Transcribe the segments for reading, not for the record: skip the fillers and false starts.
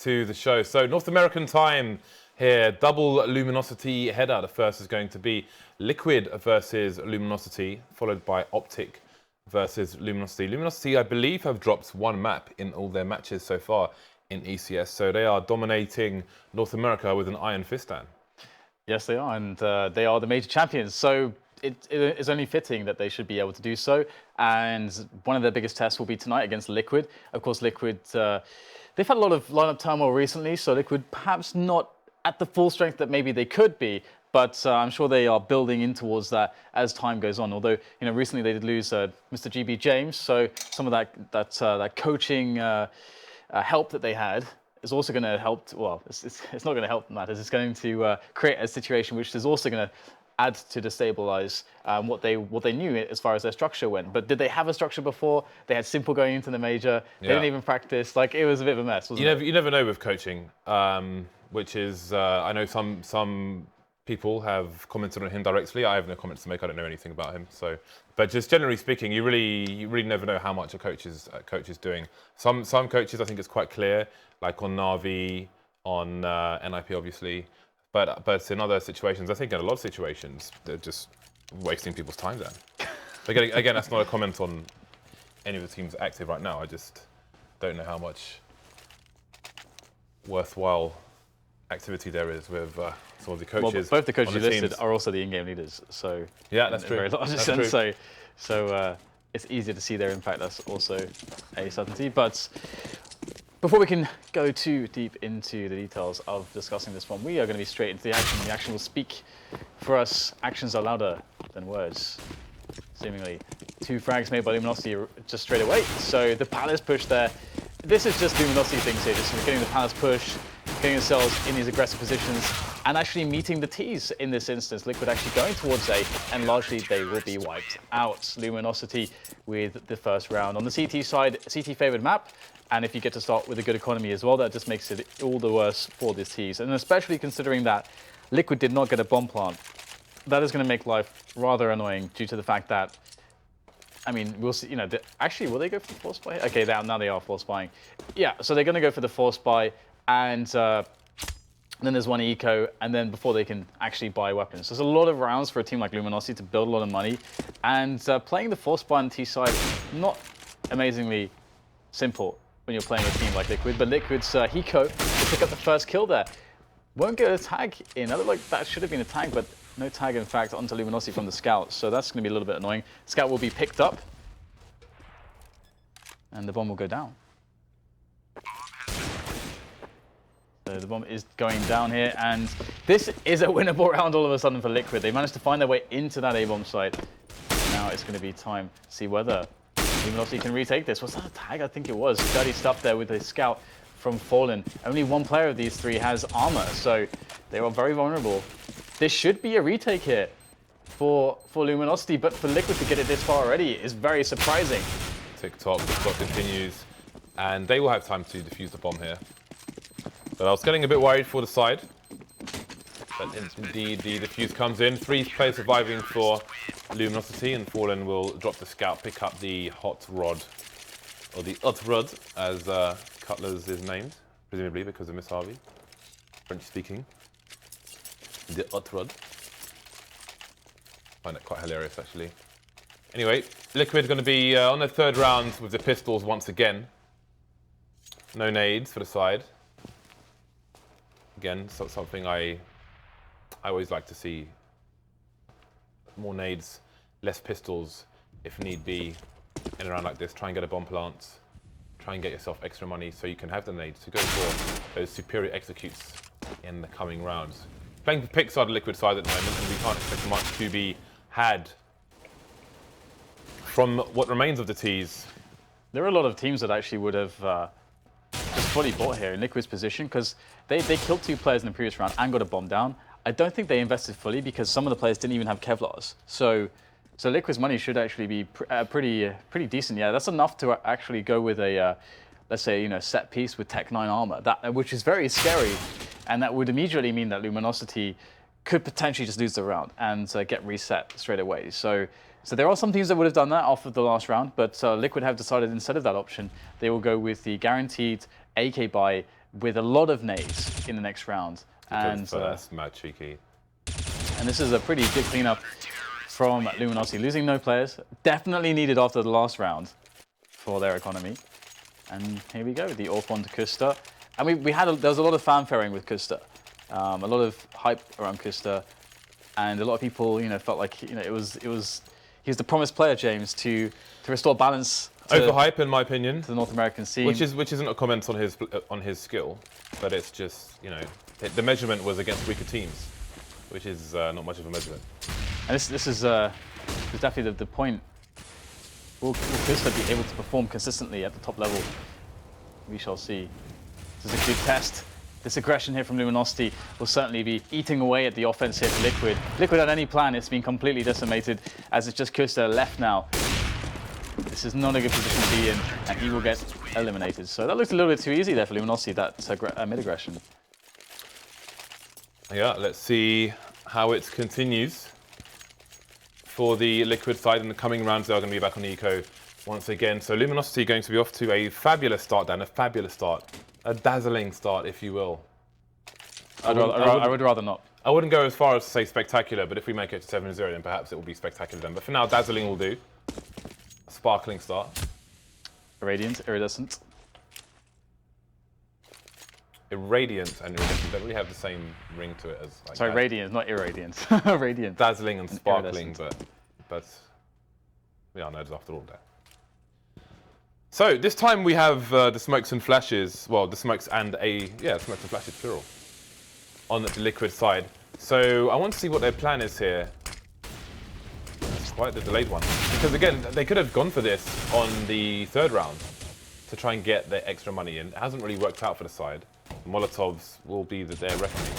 to the show. So North American time here, double Luminosity header. The first is going to be Liquid versus Luminosity, followed by Optic versus Luminosity. Luminosity, I believe, have dropped one map in all their matches so far in ECS, so they are dominating North America with an iron fist down. Yes, they are, and they are the major champions. So it is only fitting that they should be able to do so. And one of their biggest tests will be tonight against Liquid. Of course, Liquid, they've had a lot of lineup turmoil recently, so Liquid perhaps not at the full strength that maybe they could be. But I'm sure they are building in towards that as time goes on. Although, recently they did lose Mr. GB James, so some of that coaching help that they had is also going to help. Well, it's not going to help matters. It's going to create a situation which is also going to add to destabilize what they knew as far as their structure went. But did they have a structure before? They had Simple going into the major. They didn't even practice. Like, it was a bit of a mess, wasn't it? You never know with coaching, which is I know some people have commented on him directly. I have no comments to make. I don't know anything about him. So, but just generally speaking, you really never know how much a coach is doing. Some coaches, I think it's quite clear, like on Na'Vi, on NIP, obviously. But in other situations, I think in a lot of situations, they're just wasting people's time then. Again, that's not a comment on any of the teams active right now. I just don't know how much worthwhile activity there is with some of the coaches. Well, both the coaches you listed are also the in-game leaders, so yeah, that's true. In a very large sense, so it's easier to see their impact. That's also a certainty. But before we can go too deep into the details of discussing this one, we are going to be straight into the action. The action will speak for us. Actions are louder than words. Seemingly 2 frags made by Luminosity just straight away. So the Palace push there. This is just Luminosity things here, just getting the Palace push, getting themselves in these aggressive positions, and actually meeting the T's in this instance. Liquid actually going towards A, and largely they will be wiped out. Luminosity with the first round. On the CT side, CT favored map, and if you get to start with a good economy as well, that just makes it all the worse for these T's. And especially considering that Liquid did not get a bomb plant, that is going to make life rather annoying due to the fact that, I mean, we'll see, actually, will they go for the force buy? Okay, now they are force buying. Yeah, so they're going to go for the force buy, and then there's one eco, and then before they can actually buy weapons. There's a lot of rounds for a team like Luminosity to build a lot of money, and playing the force buy on the T side, not amazingly simple when you're playing a team like Liquid, but Liquid's Hiko to pick up the first kill there. Won't get a tag in. That looked like that should have been a tag, but no tag, in fact, onto Luminosity from the Scout, so that's going to be a little bit annoying. Scout will be picked up, and the bomb will go down. So the bomb is going down here, and this is a winnable round all of a sudden for Liquid. They managed to find their way into that A-bomb site. Now it's going to be time to see whether Luminosity can retake this. Was that a tag? I think it was. Dirty stuff there with the Scout from Fallen. Only one player of these 3 has armor, so they are very vulnerable. This should be a retake here for Luminosity, but for Liquid to get it this far already is very surprising. TikTok, the clock continues, and they will have time to defuse the bomb here. But I was getting a bit worried for the side. But indeed, the defuse comes in. 3 players surviving for Luminosity, and Fallen will drop the Scout, pick up the hot rod, or the hot rod, as Cutler's is named, presumably because of Miss Harvey, French speaking. The hot rod. I find it quite hilarious, actually. Anyway, Liquid going to be on their 3rd round with the pistols once again. No nades for the side. Again, something I always like to see. More nades, less pistols, if need be, in a round like this. Try and get a bomb plant. Try and get yourself extra money so you can have the nades to go for those superior executes in the coming rounds. Playing the pick side of Liquid side at the moment, and we can't expect much to be had from what remains of the T's. There are a lot of teams that actually would have just fully bought here in Liquid's position, because they killed 2 players in the previous round and got a bomb down. I don't think they invested fully because some of the players didn't even have Kevlars. So Liquid's money should actually be pretty decent. Yeah, that's enough to actually go with a, let's say, set piece with Tech 9 armor, which is very scary. And that would immediately mean that Luminosity could potentially just lose the round and get reset straight away. So there are some teams that would have done that off of the last round, but Liquid have decided instead of that option, they will go with the guaranteed AK buy with a lot of nades in the next round. And that's mad cheeky. And this is a pretty big cleanup from Luminosity, losing no players. Definitely needed after the last round for their economy. And here we go, the AWP onto koosta. And there was a lot of fanfaring with koosta, a lot of hype around koosta, and a lot of people, felt like he was the promised player, James, to restore balance. Overhype, in my opinion, to the North American scene, which isn't a comment on his skill, but it's just the measurement was against weaker teams, which is not much of a measurement. And this is definitely the point. Will koosta be able to perform consistently at the top level? We shall see. This is a good test. This aggression here from Luminosity will certainly be eating away at the offense here for Liquid. Liquid had any plan, it's been completely decimated as it's just koosta left now. This is not a good position to be in, and he will get eliminated. So that looks a little bit too easy there for Luminosity, that mid-aggression. Yeah, let's see how it continues. For the Liquid side in the coming rounds, they are going to be back on Hiko once again. So Luminosity going to be off to a fabulous start, Dan, a fabulous start. A dazzling start, if you will. I would rather not. I wouldn't go as far as to say spectacular, but if we make it to 7-0, then perhaps it will be spectacular then. But for now, dazzling will do. A sparkling start. Radiant, iridescent. Irradiant and iridescent don't really have the same ring to it as... Like Sorry, radiant, not irradiant. Radiant. Dazzling and sparkling, but we are nerds after all there. So this time we have the smokes and flashes, well, the smokes and smokes and flashes plural, on the Liquid side. So I want to see what their plan is here. That's quite the delayed one. Because again, they could have gone for this on the third round to try and get their extra money in. It hasn't really worked out for the side. Molotovs will be their reckoning.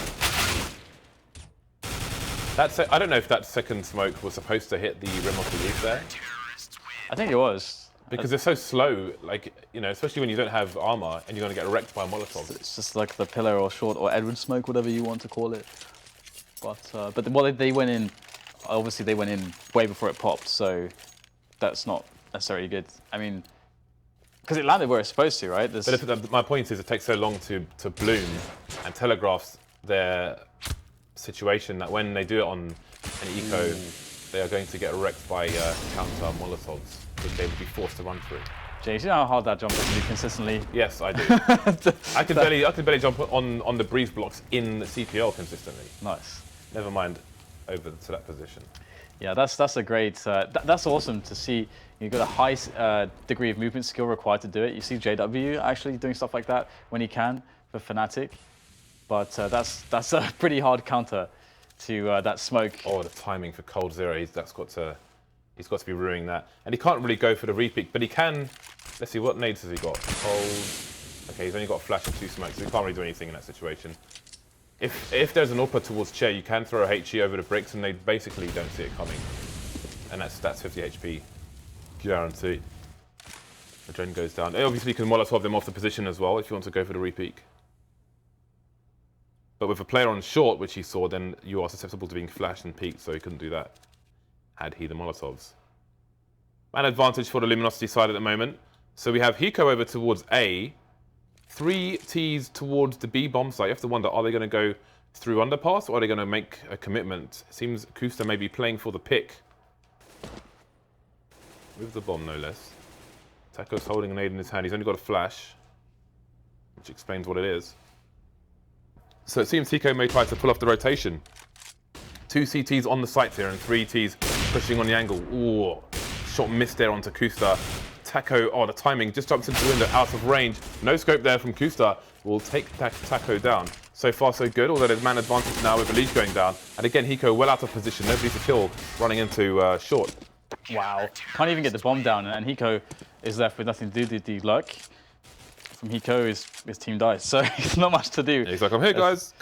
I don't know if that second smoke was supposed to hit the rim of the roof there. I think it was. Because they're so slow, like, especially when you don't have armor and you're going to get wrecked by a Molotov. It's just like the pillar or short or Edward smoke, whatever you want to call it. But they went in, obviously they went in way before it popped, so that's not necessarily good. I mean, because it landed where it's supposed to, right? But my point is it takes so long to bloom and telegraphs their situation that when they do it on an eco, they are going to get wrecked by counter Molotovs, which they would be forced to run through. James, you know how hard that jump is to do consistently? Yes, I do. I could barely jump on the breeze blocks in CPL consistently. Nice. Never mind over to that position. Yeah, that's a great. That's awesome to see. You've got a high degree of movement skill required to do it. You see JW actually doing stuff like that when he can for Fnatic, but that's a pretty hard counter to that smoke. Oh, the timing for coldzera. He's got to be ruining that, and he can't really go for the repeat, but he can. Let's see, what nades has he got? Cold. Okay, he's only got a flash and 2 smokes, so he can't really do anything in that situation. If there's an upper towards chair, you can throw a HE over the bricks, and they basically don't see it coming, and that's 50 HP guaranteed. adreN goes down. Obviously, you can Molotov them off the position as well if you want to go for the repeat. But with a player on short, which he saw, then you are susceptible to being flashed and peeked, so he couldn't do that had he the Molotovs. Man advantage for the Luminosity side at the moment. So we have Hiko over towards A. 3 Ts towards the B bomb site. You have to wonder, are they going to go through underpass or are they going to make a commitment? It seems koosta may be playing for the pick. With the bomb, no less. Tacio's holding a nade in his hand. He's only got a flash, which explains what it is. So it seems Hiko may try to pull off the rotation. 2 CTs on the sights here and 3 Ts pushing on the angle. Ooh, shot missed there onto koosta. Tacio, oh, the timing, just jumps into the window, out of range. No scope there from koosta. Will take Tacio down. So far, so good, although there's man advantage now with EliGE going down. And again, Hiko well out of position. Nobody to kill, running into short. Wow. Can't even get the bomb down, and Hiko is left with nothing to do. The luck from Hiko is his team dies, so it's not much to do. Yeah, he's like, I'm here, guys.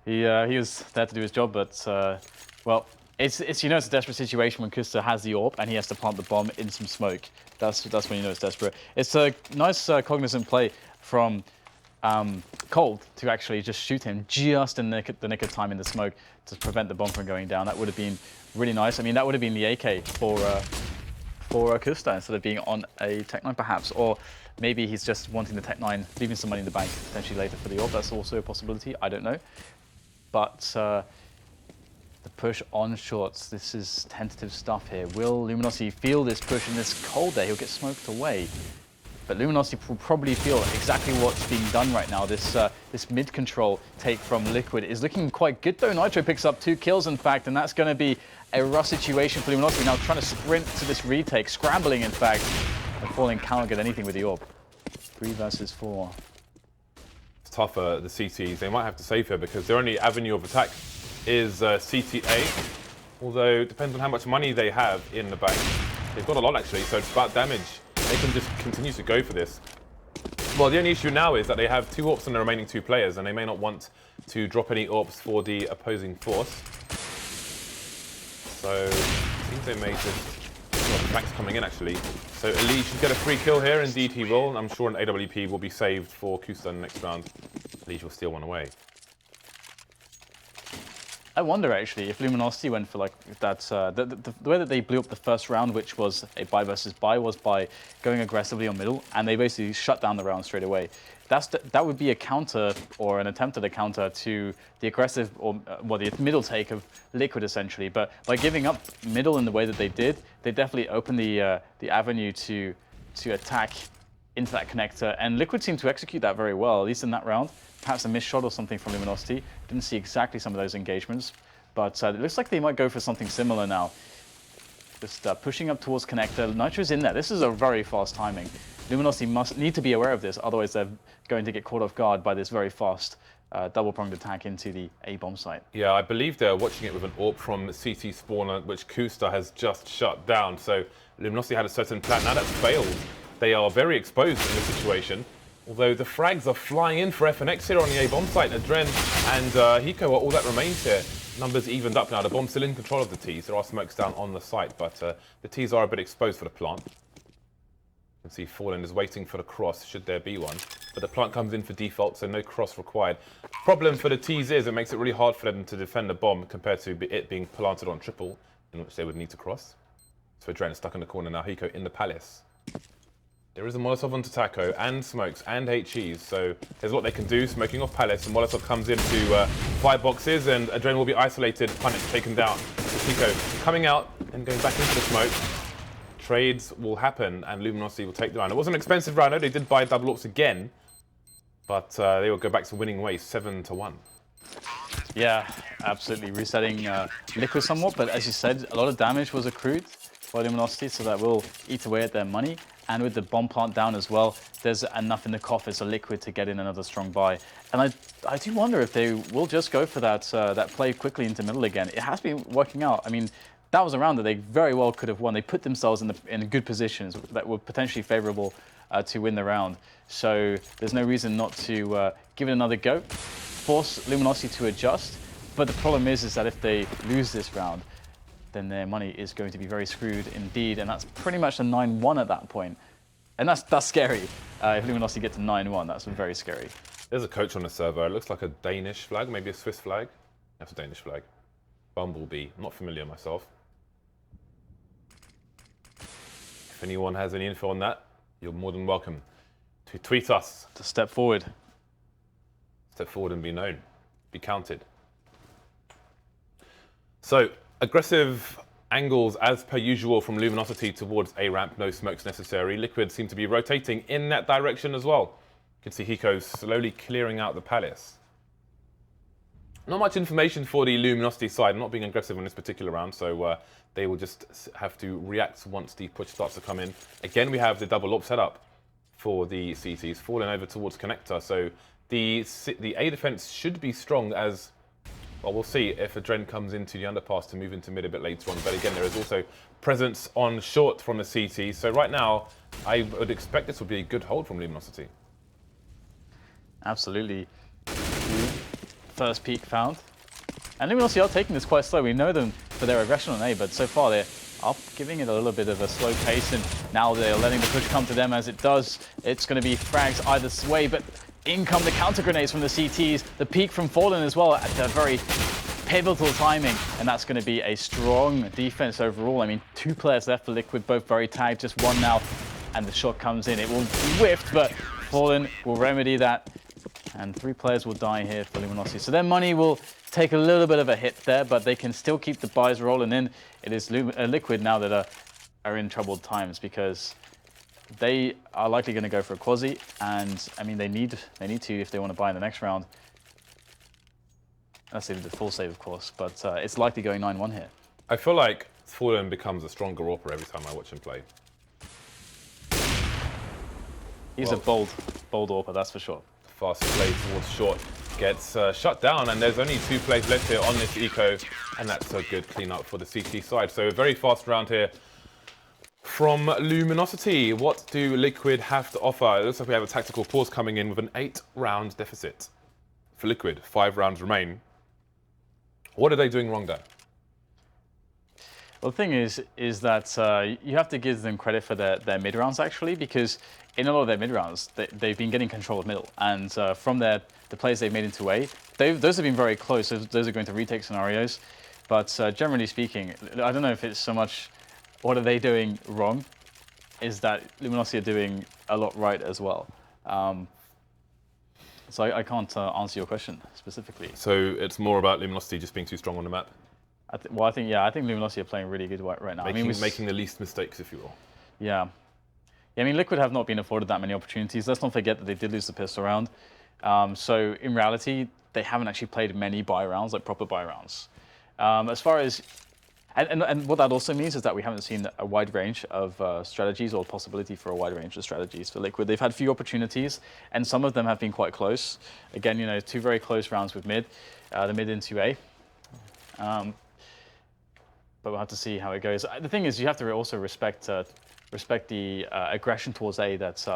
He was there to do his job, but well, it's a desperate situation when koosta has the AWP and he has to plant the bomb in some smoke. That's when you know it's desperate. It's a nice cognizant play from Cold to actually just shoot him just in the nick of time in the smoke to prevent the bomb from going down. That would have been really nice. I mean, that would have been the AK for for koosta instead of being on a Tech-9 perhaps, or maybe he's just wanting the Tech-9, leaving some money in the bank potentially later for the AWP. That's also a possibility, I don't know. But the push on shorts, this is tentative stuff here. Will Luminosity feel this push in this cold day? He'll get smoked away. But Luminosity will probably feel exactly what's being done right now. This this mid-control take from Liquid is looking quite good though. Nitro picks up 2 kills in fact, and that's going to be a rough situation for Luminosity. Now trying to sprint to this retake, scrambling in fact, and Falling cannot get anything with the AWP. 3 versus 4. It's tougher, the CTs. They might have to save here because their only avenue of attack is CTA. Although, it depends on how much money they have in the bank. They've got a lot actually, so it's about damage. They can just continue to go for this. Well, the only issue now is that they have 2 AWPs on the remaining 2 players, and they may not want to drop any AWPs for the opposing force. So, it seems they may just... Well, the bank's coming in, actually. So, EliGE should get a free kill here. Indeed, he will. I'm sure an AWP will be saved for koosta in the next round. EliGE will steal one away. I wonder actually if Luminosity went for like that, the way that they blew up the first round, which was a buy versus buy, was by going aggressively on middle, and they basically shut down the round straight away. That would be a counter or an attempt at a counter to the aggressive or well, the middle take of Liquid essentially. But by giving up middle in the way that they did, they definitely opened the avenue to attack into that connector, and Liquid seemed to execute that very well, at least in that round. Perhaps a missed shot or something from Luminosity. Didn't see exactly some of those engagements, but it looks like they might go for something similar now. Just pushing up towards connector. Nitro's in there. This is a very fast timing. Luminosity must need to be aware of this, otherwise they're going to get caught off guard by this very fast double-pronged attack into the A bomb site. Yeah, I believe they're watching it with an AWP from CT spawner, which koosta has just shut down. So Luminosity had a certain plan. Now that's failed. They are very exposed in this situation. Although the frags are flying in for FNX here on the A bomb site. adreN and Hiko are all that remains here. Numbers evened up now. The bomb's still in control of the Ts. There are smokes down on the site, but the Ts are a bit exposed for the plant. You can see Fallen is waiting for the cross, should there be one. But the plant comes in for default, so no cross required. Problem for the Ts is it makes it really hard for them to defend the bomb compared to it being planted on triple, in which they would need to cross. So adreN is stuck in the corner now. Hiko in the palace. There is a Molotov onto Taco, and smokes, and HEs, so there's a lot they can do. Smoking off Palace, and Molotov comes into 5 boxes, and adreN will be isolated, punished, taken down. Hiko coming out and going back into the smoke. Trades will happen, and Luminosity will take the round. It was an expensive round, they did buy double AWPs again, but they will go back to winning ways, 7-1. Yeah, absolutely. Resetting Liquid somewhat, but as you said, a lot of damage was accrued by Luminosity, so that will eat away at their money. And with the bomb plant down as well, there's enough in the coffers for Liquid to get in another strong buy. And I do wonder if they will just go for that that play quickly into middle again. It has been working out. I mean, that was a round that they very well could have won. They put themselves in good positions that were potentially favorable to win the round. So there's no reason not to give it another go, force Luminosity to adjust. But the problem is that if they lose this round, then their money is going to be very screwed indeed, and that's pretty much a 9-1 at that point. And that's scary. If Luminosity get to 9-1, that's very scary. There's a coach on the server. It looks like a Danish flag, maybe a Swiss flag. That's a Danish flag. Bumblebee. I'm not familiar myself. If anyone has any info on that, you're more than welcome to tweet us. To step forward. Step forward and be known. Be counted. So, aggressive angles as per usual from Luminosity towards A ramp, no smokes necessary. Liquid seem to be rotating in that direction as well. You can see Hiko slowly clearing out the palace. Not much information for the Luminosity side, not being aggressive in this particular round, so they will just have to react once the push starts to come in. Again, we have the double AWP set up for the CTs, falling over towards connector, so the A defense should be strong as... Well, we'll see if adreN comes into the underpass to move into mid a bit later on. But again, there is also presence on short from the CT. So right now, I would expect this would be a good hold from Luminosity. Absolutely. First peak found. And Luminosity are taking this quite slow. We know them for their aggression on A, but so far they're up, giving it a little bit of a slow pace. And now they're letting the push come to them as it does. It's going to be frags either way, but in come the counter grenades from the CTs, the peak from Fallen as well at a very pivotal timing, and that's going to be a strong defense overall. I mean, 2 players left for Liquid, both very tagged, just 1 now, and the shot comes in. It will whiffed, but Fallen will remedy that, and 3 players will die here for Luminosity. So their money will take a little bit of a hit there, but they can still keep the buys rolling in. It is Liquid now that are in troubled times, because they are likely going to go for a quasi, and I mean, they need to if they want to buy in the next round. That's the full save, of course, but it's likely going 9-1 here. I feel like Fallen becomes a stronger AWPer every time I watch him play. He's a bold AWPer, that's for sure. Fast play towards short gets shut down, and there's only 2 plays left here on this eco, and that's a good cleanup for the CT side. So a very fast round here from Luminosity. What do Liquid have to offer? It looks like we have a tactical pause coming in with an 8-round deficit for Liquid. 5 rounds remain. What are they doing wrong there? Well, the thing is that you have to give them credit for their mid rounds, actually, because in a lot of their mid rounds, they've been getting control of middle, and from the plays they've made into A, those have been very close. Those are going to retake scenarios, but generally speaking, I don't know if it's so much what are they doing wrong, is that Luminosity are doing a lot right as well. So I can't answer your question specifically. So it's more about Luminosity just being too strong on the map? I think Luminosity are playing really good right now. Making the least mistakes, if you will. Yeah. I mean, Liquid have not been afforded that many opportunities. Let's not forget that they did lose the pistol round. So in reality, they haven't actually played many buy rounds, like proper buy rounds. As far as and what that also means is that we haven't seen a wide range of strategies, or possibility for a wide range of strategies for Liquid. They've had few opportunities, and some of them have been quite close. Again, 2 very close rounds with mid, the mid into A. But we'll have to see how it goes. The thing is, you have to also respect the aggression towards A that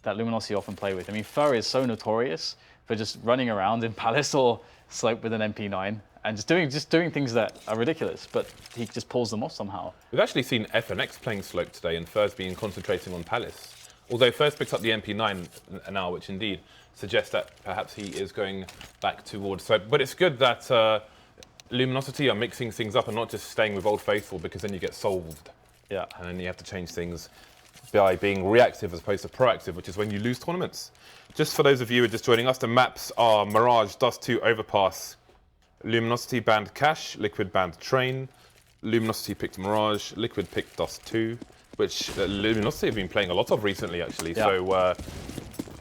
Luminosity often play with. I mean, Fur is so notorious for just running around in Palace or Slope with an MP9 and just doing things that are ridiculous, but he just pulls them off somehow. We've actually seen FNX playing Slope today, and Fur's been concentrating on Palace. Although Fur's picked up the MP9 now, which indeed suggests that perhaps he is going back towards Slope. But it's good that Luminosity are mixing things up and not just staying with Old Faithful, because then you get solved. Yeah. And then you have to change things by being reactive as opposed to proactive, which is when you lose tournaments. Just for those of you who are just joining us, the maps are Mirage, Dust 2, Overpass. Luminosity banned Cash, Liquid banned Train. Luminosity picked Mirage, Liquid picked Dust 2, which Luminosity have been playing a lot of recently, actually. Yeah. So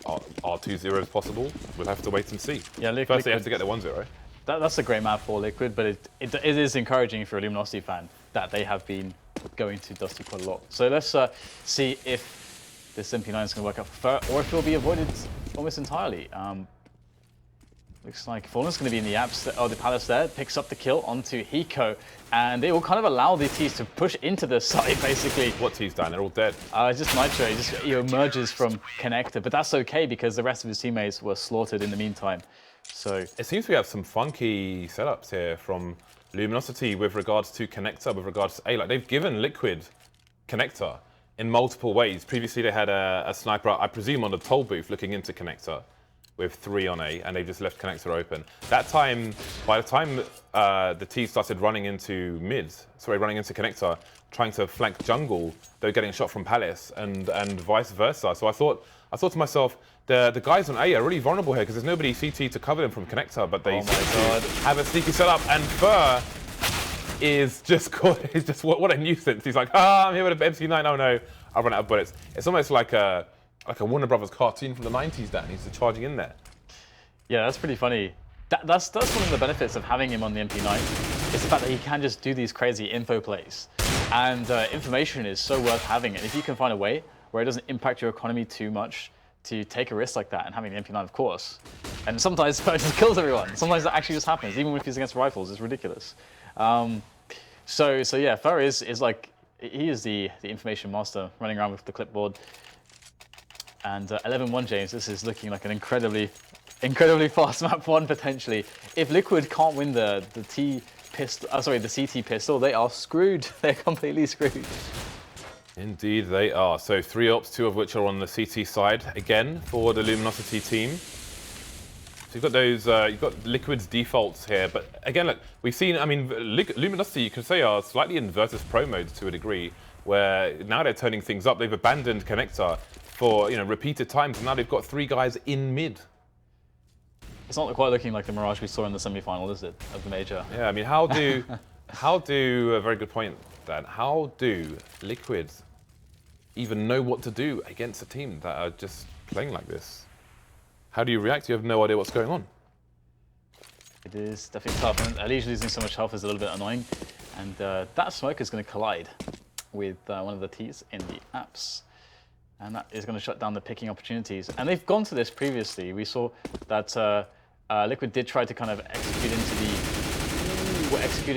are 2-0s possible? We'll have to wait and see. Yeah, First they have to get the 1-0. That's a great map for Liquid, but it is encouraging for a Luminosity fan that they have been going to Dusty quite a lot. So let's see if this MP9 is going to work out for Fur, or if it will be avoided almost entirely. Looks like Fallen's going to be in the the Palace there, picks up the kill onto Hiko, and they will kind of allow the T's to push into the side, basically. What T's down? They're all dead. Just Nitro, he emerges from Connector, but that's okay because the rest of his teammates were slaughtered in the meantime. So it seems we have some funky setups here from Luminosity with regards to Connector, with regards to A. Like, they've given Liquid Connector in multiple ways. Previously they had a sniper, I presume, on the toll booth looking into Connector with 3 on A, and they just left Connector open. That time, by the time the T started running into Connector, trying to flank jungle, they were getting shot from Palace and vice versa. So I thought to myself, the guys on A are really vulnerable here because there's nobody CT to cover them from Connector, but they have a sneaky setup, and Fur is just what a nuisance. He's like, I'm here with an MC9, oh no, I'll run out of bullets. It's almost like a Warner Brothers cartoon from the 90s, Dan. He's just charging in there. Yeah, that's pretty funny. That's one of the benefits of having him on the MP9. It's the fact that he can just do these crazy info plays. And information is so worth having. And if you can find a way where it doesn't impact your economy too much to take a risk like that, and having the MP9, of course. And sometimes Fur just kills everyone. Sometimes that actually just happens, even if he's against rifles. It's ridiculous. So yeah, Fur is like, he is the information master running around with the clipboard. And 11-1, James, this is looking like an incredibly fast map 1 potentially. If Liquid can't win the CT pistol, they are screwed. They're completely screwed. Indeed they are. So 3 ops, 2 of which are on the CT side again for the Luminosity team. So you've got those, you've got Liquid's defaults here, but again, look, we've seen, I mean, Luminosity, you can say, are slightly in Virtus Pro mode to a degree, where now they're turning things up. They've abandoned Connector for, repeated times, and now they've got 3 guys in mid. It's not quite looking like the Mirage we saw in the semi-final, is it, of the major? Yeah, I mean, how do, a very good point, Dan, how do Liquid even know what to do against a team that are just playing like this? How do you react? You have no idea what's going on. It is definitely tough, and EliGE losing so much health is a little bit annoying. And that smoke is going to collide with one of the T's in the apps. And that is going to shut down the picking opportunities. And they've gone to this previously. We saw that Liquid did try to kind of execute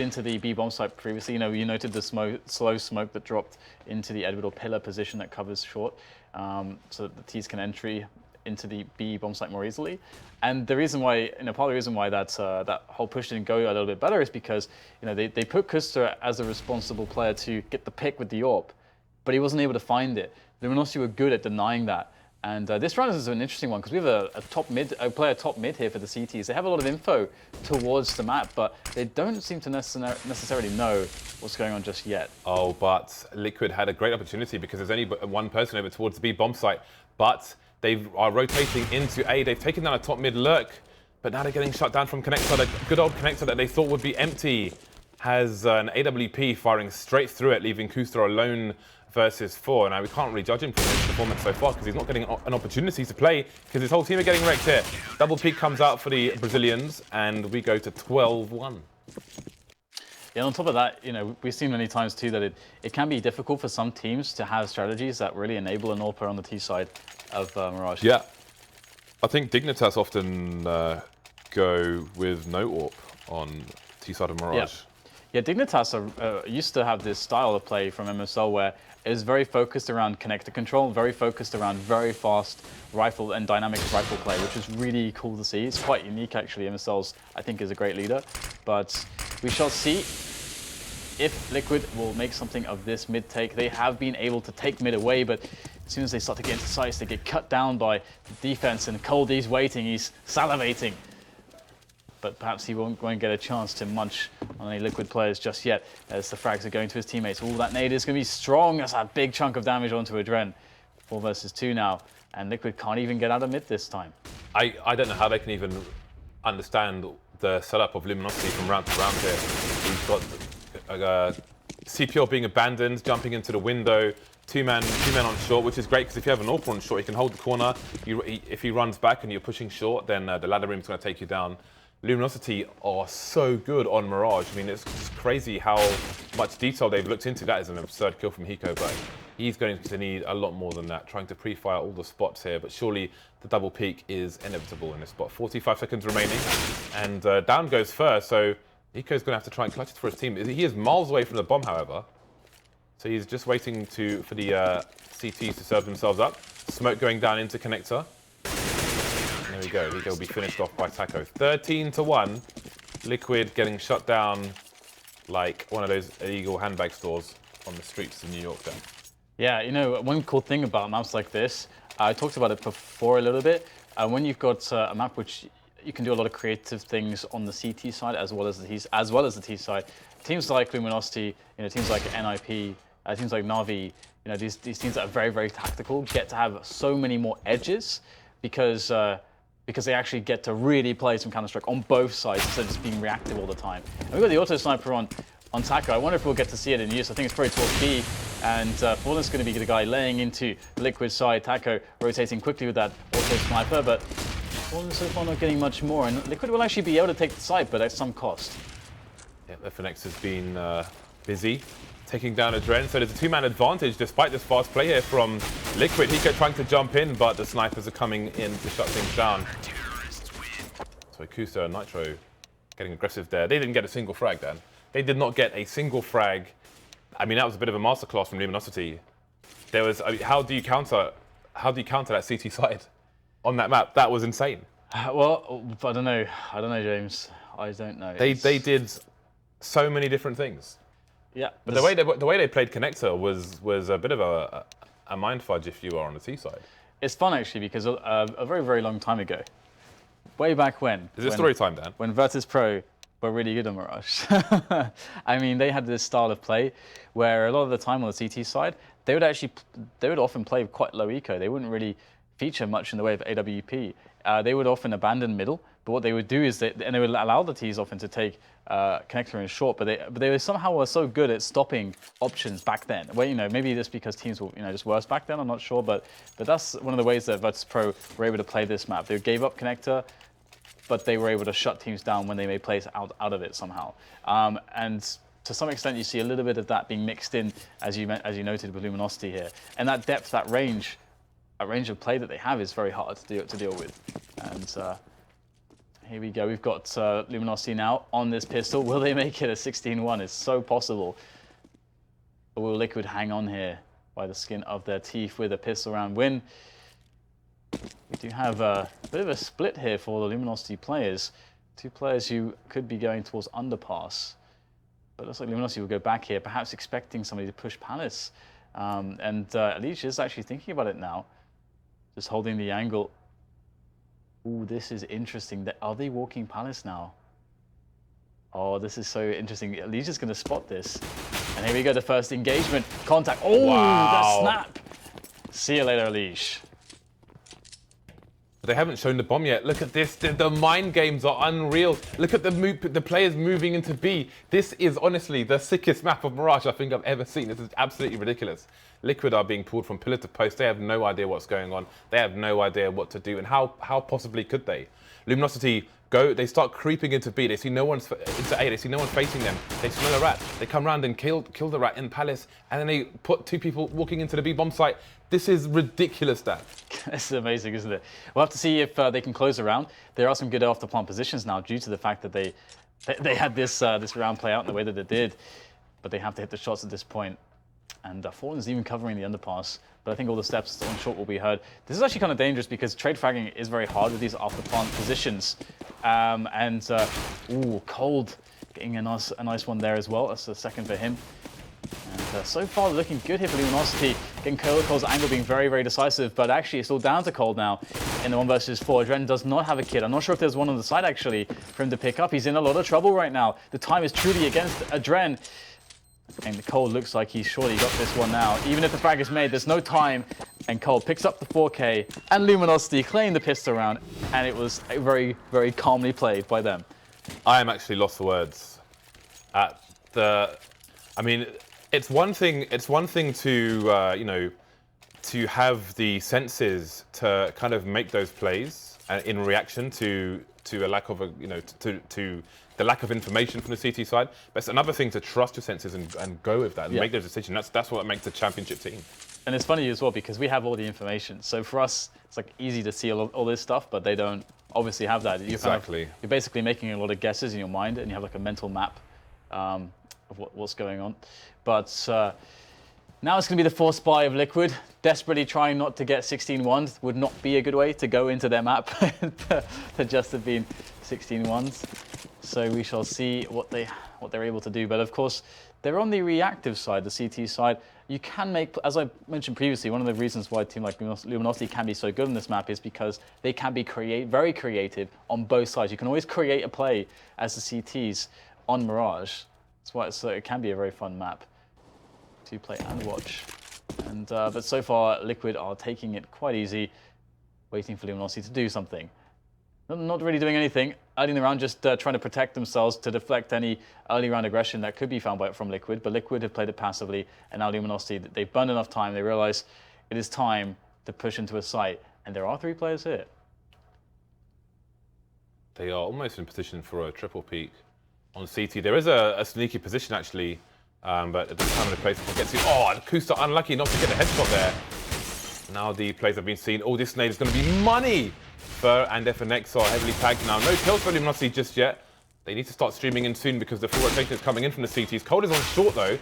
into the B bomb site previously. You noted the slow smoke that dropped into the Edward or pillar position that covers short, so that the T's can entry into the B bomb site more easily. And the reason why, part of the reason why that whole push didn't go a little bit better is because they put koosta as a responsible player to get the pick with the AWP, but he wasn't able to find it. Luminosity were good at denying that. And this round is an interesting one because we have a player top mid here for the CTs. They have a lot of info towards the map, but they don't seem to necessarily know what's going on just yet. Oh, but Liquid had a great opportunity because there's only one person over towards the B bomb site, but they are rotating into A. They've taken down a top mid lurk, but now they're getting shut down from Connector. The good old Connector that they thought would be empty has an AWP firing straight through it, leaving koosta alone versus 4. Now, we can't really judge him from his performance so far because he's not getting an opportunity to play because his whole team are getting wrecked here. Double peak comes out for the Brazilians, and we go to 12-1. Yeah, on top of that, we've seen many times too that it can be difficult for some teams to have strategies that really enable an AWPer on the T side of Mirage. Yeah. I think Dignitas often go with no AWP on T side of Mirage. Yeah, Dignitas used to have this style of play from MSL where it was very focused around connector control, very focused around very fast rifle and dynamic rifle play, which is really cool to see. It's quite unique, actually. MSL's, I think, is a great leader. But we shall see if Liquid will make something of this mid take. They have been able to take mid away, but as soon as they start to get into sights, they get cut down by the defense, and coldzera's waiting, he's salivating. But perhaps he won't get a chance to munch on any Liquid players just yet as the frags are going to his teammates. All that nade is going to be strong. That's a big chunk of damage onto adreN. 4 versus 2 now, and Liquid can't even get out of mid this time. I don't know how they can even understand the setup of Luminosity from round to round here. We've got CPL being abandoned, jumping into the window, two man on short, which is great because if you have an AWP on short, you can hold the corner. If he runs back and you're pushing short, then the ladder room's going to take you down. Luminosity are so good on Mirage. I mean, it's just crazy how much detail they've looked into. That is an absurd kill from Hiko, but he's going to need a lot more than that, trying to pre-fire all the spots here. But surely the double peak is inevitable in this spot. 45 seconds remaining, and down goes first. So Hiko's going to have to try and clutch it for his team. He is miles away from the bomb, however. So he's just waiting for the CTs to serve themselves up. Smoke going down into Connector. There we go. Hiko will be finished off by Tacio. 13-1. Liquid getting shut down like one of those illegal handbag stores on the streets of New York then. Yeah, one cool thing about maps like this, I talked about it before a little bit. When you've got a map which you can do a lot of creative things on the CT side as well as the T side. Teams like Luminosity, teams like NIP, teams like Na'Vi, these teams that are very, very tactical get to have so many more edges because they actually get to really play some Counter-Strike on both sides instead of just being reactive all the time. And we've got the auto sniper on Tacio. I wonder if we'll get to see it in use. I think it's probably towards B, and Fallen's going to be the guy laying into the Liquid side. Tacio rotating quickly with that auto sniper, but Fallen so far not getting much more, and Liquid will actually be able to take the site, but at some cost. Yeah, FNX has been busy taking down adreN, so there's a two-man advantage despite this fast play here from Liquid. Hiko trying to jump in, but the snipers are coming in to shut things down. So koosta and Nitro getting aggressive there. They didn't get a single frag, Dan. They did not get a single frag. I mean, that was a bit of a masterclass from Luminosity. There was, how do you counter that CT side on that map? That was insane. Well, I don't know, James. I don't know. They did so many different things. Yeah, but the way they played Connector was a bit of a mind fudge if you are on the T side. It's fun actually because a very, very long time ago, way back when. Is it story time, Dan? When Virtus Pro were really good on Mirage. I mean, they had this style of play where a lot of the time on the CT side, they would often play quite low eco. They wouldn't really feature much in the way of AWP. They would often abandon middle, but what they would do is they would allow the Ts often to take connector and short, but they were somehow so good at stopping options back then. Well, you know, maybe just because teams were just worse back then. I'm not sure, but that's one of the ways that Virtus Pro were able to play this map. They gave up connector, but they were able to shut teams down when they made plays out of it somehow. And to some extent, you see a little bit of that being mixed in, as you noted with Luminosity here, and that depth, that range of play that they have is very hard to deal with. And here we go. We've got Luminosity now on this pistol. Will they make it a 16-1? It's so possible. Or will Liquid hang on here by the skin of their teeth with a pistol round win? We do have a bit of a split here for the Luminosity players. Two players who could be going towards underpass. But it looks like Luminosity will go back here, perhaps expecting somebody to push Palace. And EliGE is actually thinking about it now. Just holding the angle. Ooh, this is interesting. Are they walking Palace now? Oh, this is so interesting. EliGE is going to spot this. And here we go, the first engagement. Contact. Oh, wow. The snap. See you later, EliGE. They haven't shown the bomb yet. Look at this. The mind games are unreal. Look at the players moving into B. This is honestly the sickest map of Mirage I think I've ever seen. This is absolutely ridiculous. Liquid are being pulled from pillar to post. They have no idea what's going on. They have no idea what to do. And how possibly could they? Luminosity go. They start creeping into B. They see no one's into A. They see no one facing them. They smell a rat. They come around and kill the rat in Palace. And then they put two people walking into the B bomb site. This is ridiculous, Dan. This is amazing, isn't it? We'll have to see if they can close the round. There are some good after plant positions now due to the fact that they had this round play out in the way that it did. But they have to hit the shots at this point. And Fortin's even covering the underpass. But I think all the steps on short will be heard. This is actually kind of dangerous because trade fragging is very hard with these after plant positions. Ooh, Cold getting a nice one there as well. That's the second for him. And so far looking good here for Luminosity. Getting Cole's angle being very, very decisive. But actually it's all down to Cold now in the 1 versus 4. adreN does not have a kid. I'm not sure if there's one on the side actually for him to pick up. He's in a lot of trouble right now. The time is truly against adreN. And Cole looks like he's surely got this one now. Even if the frag is made, there's no time. And Cole picks up the 4K and Luminosity claim the pistol round. And it was very, very calmly played by them. I am actually lost for words. I mean, it's one thing to, to have the senses to kind of make those plays in reaction to a lack of, to the lack of information from the CT side. But it's another thing to trust your senses and go with that and make those decisions. That's what makes a championship team. And it's funny as well because we have all the information. So for us, it's like easy to see all this stuff, but they don't obviously have that. Exactly. You're basically making a lot of guesses in your mind and you have like a mental map of what's going on. But now it's going to be the forced buy of Liquid. Desperately trying not to get 16-1s would not be a good way to go into their map to just have been 16-1s. So we shall see what they're able to do. But of course, they're on the reactive side, the CT side. You can make, as I mentioned previously, one of the reasons why a team like Luminosity can be so good on this map is because they can be very creative on both sides. You can always create a play as the CTs on Mirage. That's why it can be a very fun map to play and watch. And but so far, Liquid are taking it quite easy, waiting for Luminosity to do something. Not really doing anything early in the round, just trying to protect themselves to deflect any early round aggression that could be found from Liquid. But Liquid have played it passively, and now Luminosity, they've burned enough time. They realize it is time to push into a site, and there are 3 players here. They are almost in position for a triple peak on CT. There is a sneaky position actually, but at the time of the place, it gets you. Oh, and koosta unlucky not to get a headshot there. Now the plays have been seen. Oh, this nade is going to be money. Fur and FNX are heavily tagged now. No kills for Luminosity just yet. They need to start streaming in soon because the full rotation is coming in from the CTs. Cold is on short though.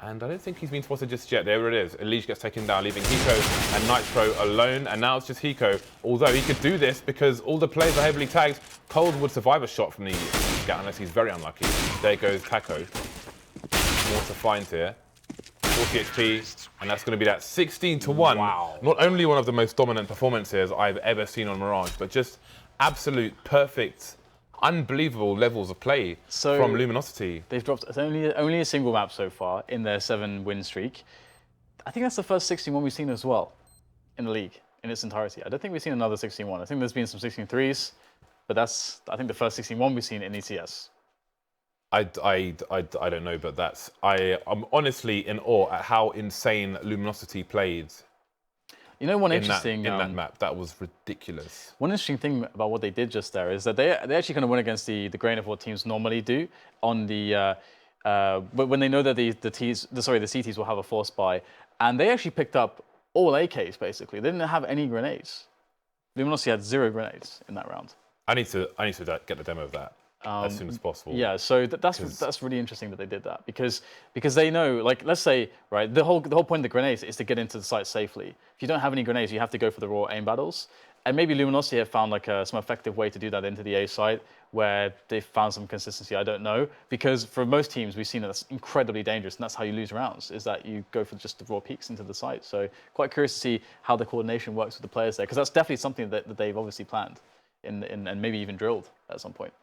And I don't think he's been spotted just yet. There it is. EliGE gets taken down, leaving Hiko and Nitro alone. And now it's just Hiko. Although he could do this because all the players are heavily tagged. Cold would survive a shot from the scout unless he's very unlucky. There goes Taco. More to find here. 40 HP, and that's going to be that 16-1. Wow. Not only one of the most dominant performances I've ever seen on Mirage, but just absolute perfect, unbelievable levels of play from Luminosity. They've dropped only a single map so far in their 7-win streak. I think that's the first 16-1 we've seen as well in the league in its entirety. I don't think we've seen another 16-1. I think there's been some 16-3s, but that's, I think, the first 16-1 we've seen in ECS. I don't know, but I'm honestly in awe at how insane Luminosity played. You know, one interesting in that map, that was ridiculous. One interesting thing about what they did just there is that they actually kind of went against the grain of what teams normally do on the when they know that the CTs will have a force buy, and they actually picked up all AKs basically. They didn't have any grenades. Luminosity had 0 grenades in that round. I need to get the demo of that as soon as possible. Yeah, so that's really interesting that they did that because they know, like, let's say, right, the whole point of the grenades is to get into the site safely. If you don't have any grenades, you have to go for the raw aim battles. And maybe Luminosity have found like some effective way to do that into the A site where they've found some consistency. I don't know, because for most teams we've seen that that's incredibly dangerous, and that's how you lose rounds, is that you go for just the raw peaks into the site. So quite curious to see how the coordination works with the players there, because that's definitely something that they've obviously planned and maybe even drilled at some point.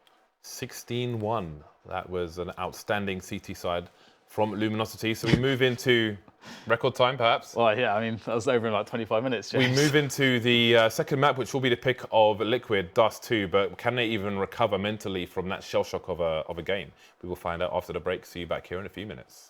16-1. That was an outstanding CT side from Luminosity. So we move into record time, perhaps. Well, yeah, I mean, that was over in like 25 minutes. James. We move into the second map, which will be the pick of Liquid, Dust 2. But can they even recover mentally from that shell shock of a game? We will find out after the break. See you back here in a few minutes.